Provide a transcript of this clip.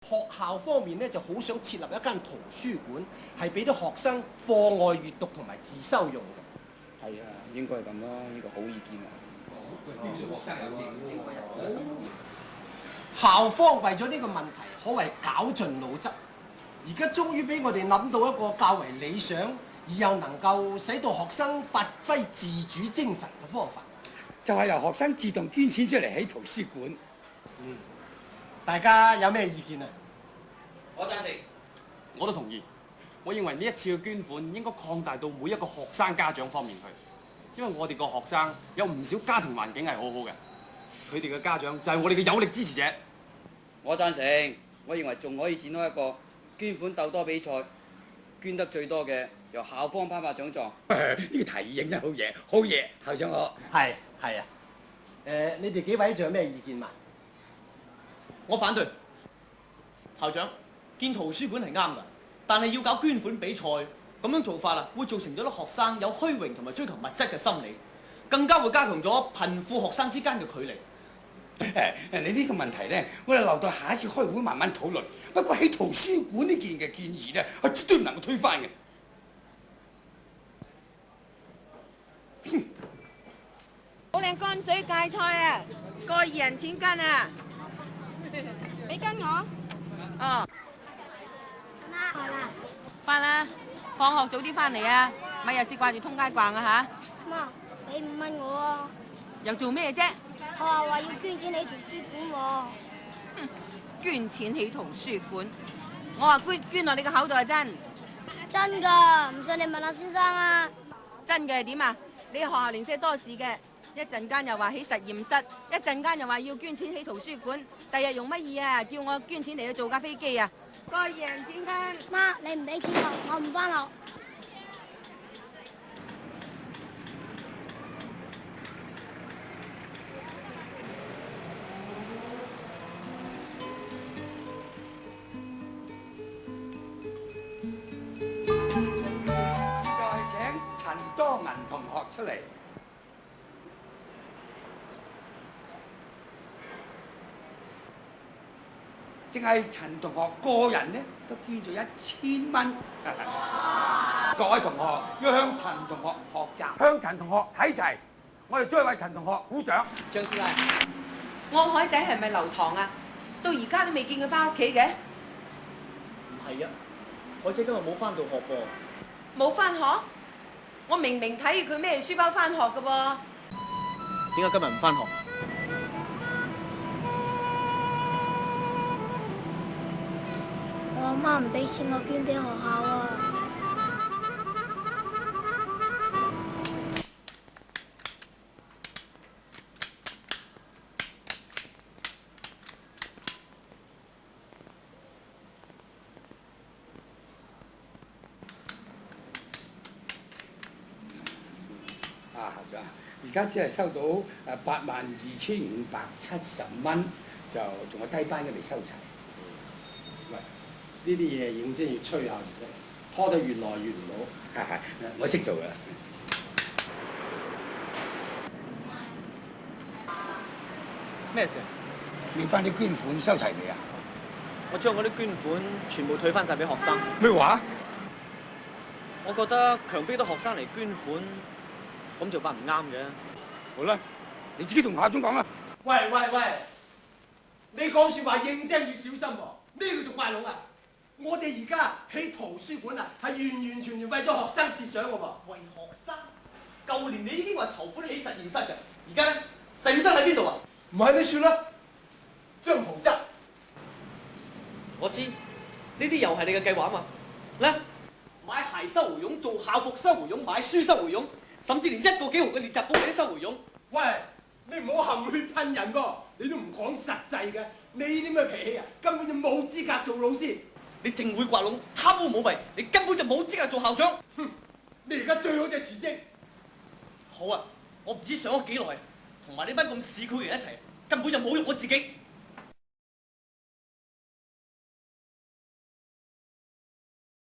學校方面咧就好想設立一間圖書館，係俾啲學生課外閱讀同埋自修用嘅。係啊，應該係咁咯，呢個好意見啊。學生有應校方為咗呢個問題，可謂絞盡腦汁，而家終於俾我哋諗到一個較為理想，而又能夠使到學生發揮自主精神嘅方法，就係由學生自動捐錢出嚟起圖書館。大家有咩意見啊？我贊成，我都同意。我認為呢一次嘅捐款應該擴大到每一個學生家長方面去，因為我哋個學生有唔少家庭環境係好好嘅，佢哋嘅家長就係我哋嘅有力支持者。我贊成，我認為仲可以展開一個捐款鬥多比賽，捐得最多嘅由校方頒發獎狀。呢個提議認真好嘢，好嘢，校長我係啊。你哋幾位仲有咩意見嘛？我反對。校長，建圖書館係啱㗎，但係要搞捐款比賽，咁樣做法啊，會造成咗啲學生有虛榮同埋追求物質嘅心理，更加會加強咗貧富學生之間嘅距離。你呢個問題咧，我哋留到下一次開會慢慢討論。不過喺圖書館呢件嘅建議咧，我絕對唔能夠推翻嘅。好靚乾水芥菜啊，個2人錢斤啊！俾跟我。哦。媽，好啦。翻啦，放學早啲翻嚟啊，咪日先掛住通街逛啊嚇。媽，俾5蚊我啊！又做咩啫？學校話要捐錢起圖書館喎。捐錢起圖書館，我話捐落你個口度係真。真㗎，唔信你問下先生啊。真嘅係點啊？你學校零舍多事嘅。一陣間又話起實驗室，一陣間又話要捐錢起圖書館，第日用乜嘢啊？叫我捐錢嚟去做架飛機啊！個2人錢斤。媽，你唔俾錢我唔翻學。再請陳多銀同學出嚟。淨係陳同學個人咧，都捐咗1000蚊。各位同學要向陳同學學習，向陳同學睇齊。我哋再為陳同學鼓掌。張師奶，我海仔係咪留堂啊？到而家都未見佢翻屋企嘅。唔係啊，海仔今日冇翻到學噃。冇翻學？我明明睇佢孭書包翻學㗎噃。點解今日唔翻學？我阿媽唔俾錢我捐俾學校啊！校長，而家只係收到82570蚊，就仲有低班嘅未收齊。喂，呢啲嘢認真要吹下嘅啫，拖得越來越唔好。係，我識做㗎。咩事？你班啲捐款收齊未啊？我將嗰啲捐款全部退翻晒俾學生。咩話？我覺得強迫啲學生嚟捐款，咁做法唔啱嘅。好啦，你自己同校長講啦。喂，你講説話認真要小心喎。咩叫做怪佬啊？我哋而家起圖書館啊，係完全為咗學生設想嘅喎。為學生？舊年你已經話籌款起實驗室嘅，而家咧實驗室喺邊度啊？唔係你算啦，張圖則。我知，呢啲又係你嘅計劃嘛？咧，買鞋收回佣，做校服收回佣，買書收回佣，甚至連1個幾毫嘅練習簿你都收回佣。喂，你唔好含血噴人噃，你都唔講實際嘅。你啲咁嘅脾氣啊，根本就冇資格做老師。你淨會刮龍，貪污舞弊，你根本就冇資格做校長。哼！你而家最好就辭職。好啊，我唔知上咗幾耐，同埋你班咁市儈嘅人一齊，根本就侮辱我自己。